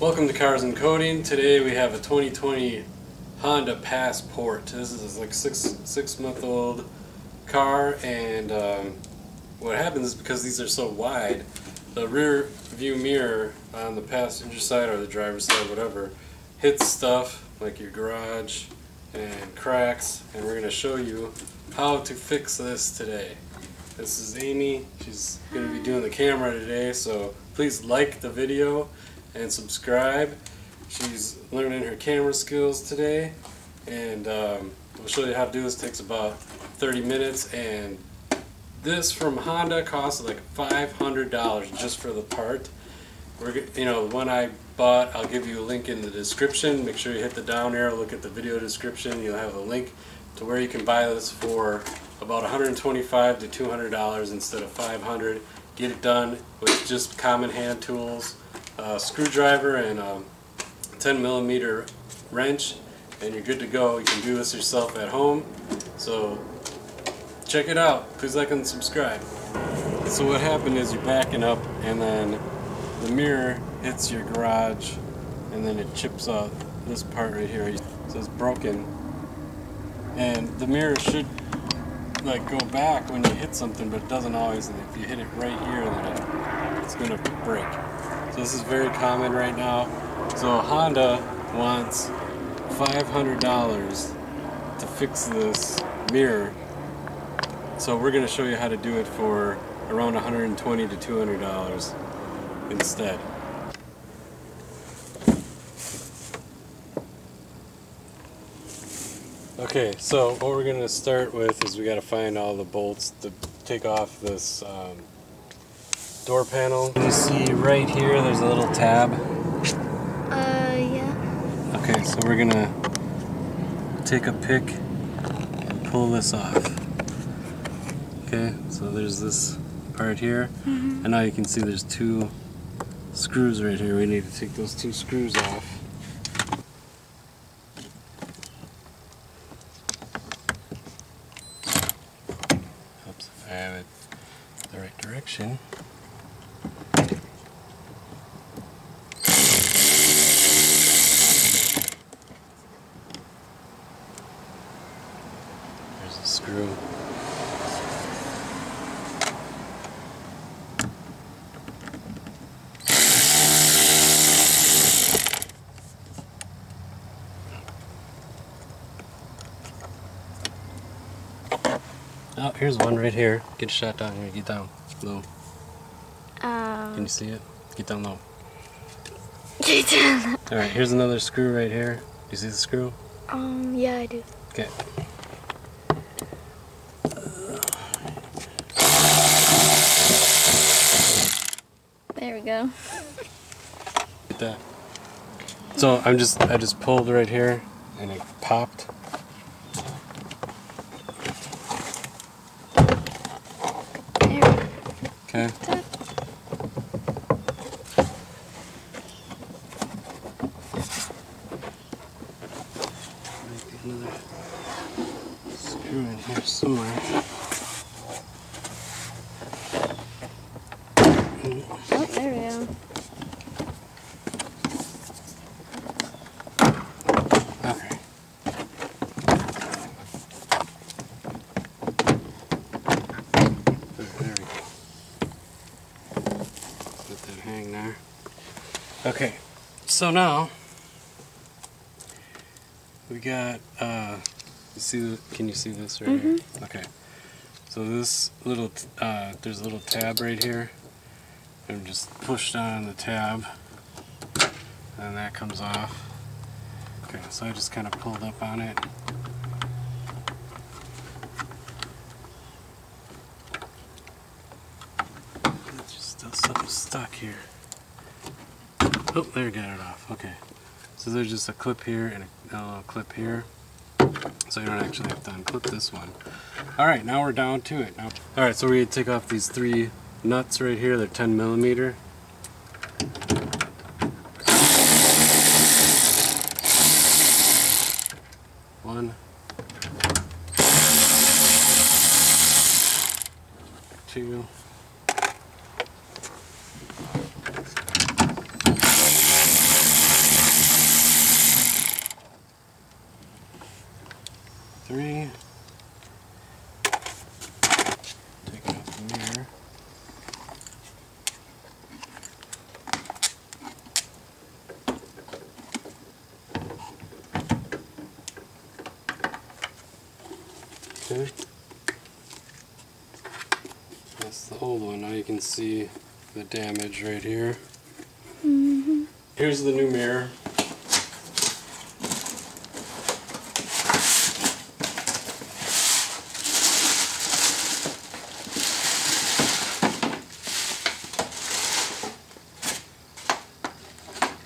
Welcome to Cars and Coding. Today we have a 2020 Honda Passport. This is like six-month-old car, and what happens is because these are so wide, the rear view mirror on the passenger side or the driver's side, whatever, hits stuff like your garage and cracks, and we're going to show you how to fix this today. This is Amy. She's going to be doing the camera today, so please like the video and subscribe. She's learning her camera skills today, and we'll show you how to do this. It takes about 30 minutes, and this from Honda costs like $500 just for the part. The one I bought, I'll give you a link in the description. Make sure you hit the down arrow, look at the video description. You'll have a link to where you can buy this for about $125 to $200 instead of $500. Get it done with just common hand tools, a screwdriver and a 10mm wrench, and you're good to go. You can do this yourself at home. So check it out. Please like and subscribe. So what happened is you're backing up, and then the mirror hits your garage, and then it chips out this part right here. So it's broken, and the mirror should like go back when you hit something, but it doesn't always. And if you hit it right here, then it's gonna break. So this is very common right now. So Honda wants $500 to fix this mirror. So we're going to show you how to do it for around $120 to $200 instead. Okay, so what we're going to start with is we got to find all the bolts to take off this door panel. You see right here there's a little tab. Yeah. Okay, so we're gonna take a pick and pull this off. Okay, so there's this part here, and now you can see there's two screws right here. We need to take those two screws off. Oops, if I have it the right direction. There's the screw. Oh, here's one right here. Get a shot down here. Get down low. Can you see it? Get down low. Get down. Alright, here's another screw right here. You see the screw? Yeah, I do. Okay. There we go. Get that. So I just pulled right here and it popped. There. Okay. Another screw in here somewhere. Oh, there we go. Okay. There we go. Let that hang there. Okay. So now we got, can you see this right here? Okay. So this little, there's a little tab right here. And just push down the tab, and that comes off. Okay, so I just kind of pulled up on it. There's just still something stuck here. Oh, there, got it off. Okay. So there's just a clip here and a little clip here. So you don't actually have to unclip this one. Alright, now we're down to it. Alright, so we're going to take off these three nuts right here. They're 10mm. One. Two. the old one. Now you can see the damage right here. Mm-hmm. Here's the new mirror.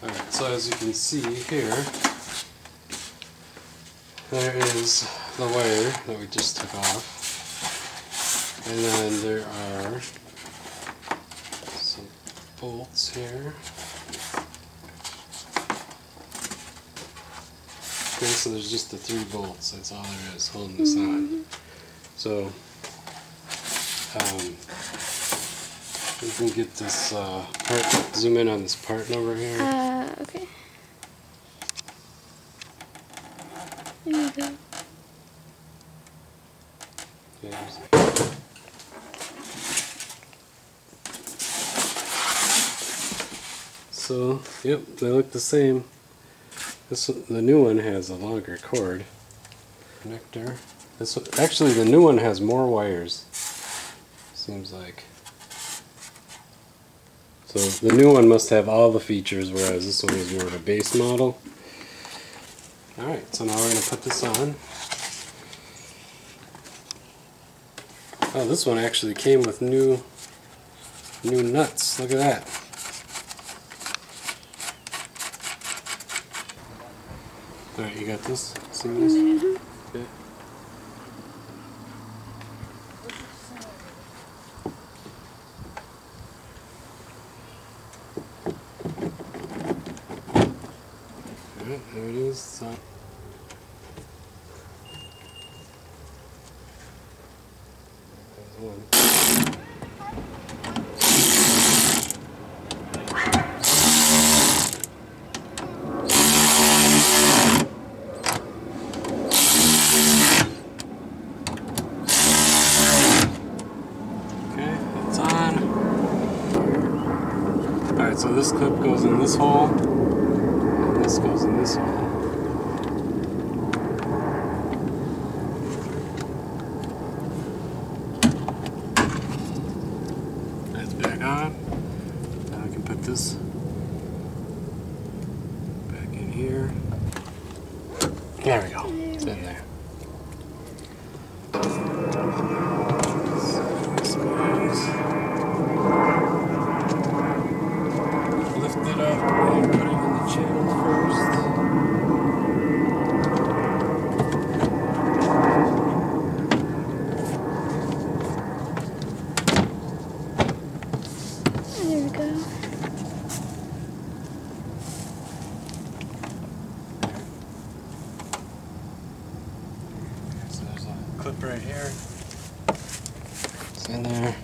Alright, so as you can see here, there is the wire that we just took off. And then there are some bolts here. Okay, so there's just the 3 bolts. That's all there is holding this on. So we can get this part, zoom in on this part number here. Okay. There you go. So, yep, they look the same. The new one has a longer cord connector. Actually, the new one has more wires. Seems like. So the new one must have all the features, whereas this one is more of a base model. All right, so now we're going to put this on. Oh, this one actually came with new nuts. Look at that. Alright, you got this? See this? Okay. Alright, there it is. So there's one. Alright, so this clip goes in this hole, and this goes in this hole. That's back on. Now I can put this back in here. There we go. It's in there. Lift it up and put it in the channel first. There we go. So there's a clip right here. It's in there.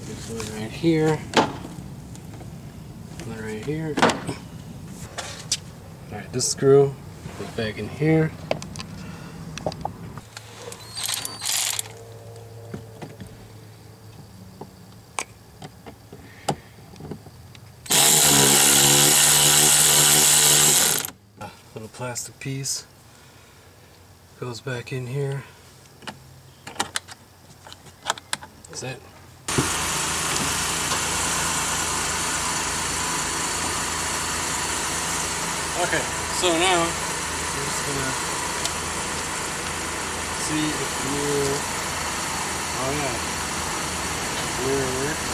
There's one right here. One right here. Alright, this screw goes back in here. A little plastic piece goes back in here. That's it. Okay, so now we're just gonna see if the mirror, oh yeah, the mirror works.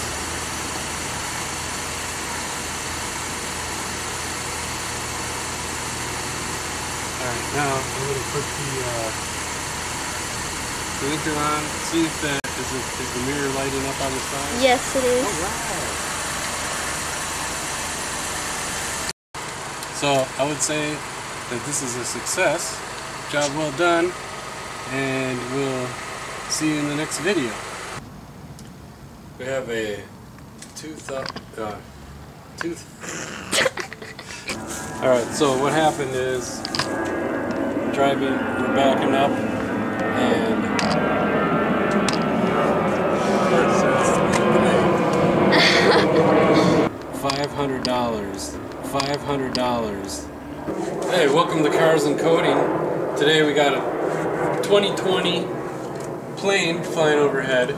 Alright, now I'm gonna put the blinker on, see if that, is the mirror lighting up on the side? Yes, it is. Alright. So I would say that this is a success. Job well done, and we'll see you in the next video. We have a Alright, so what happened is we're backing up and $500. Hey, welcome to Cars and Coding. Today we got a 2020 plane flying overhead.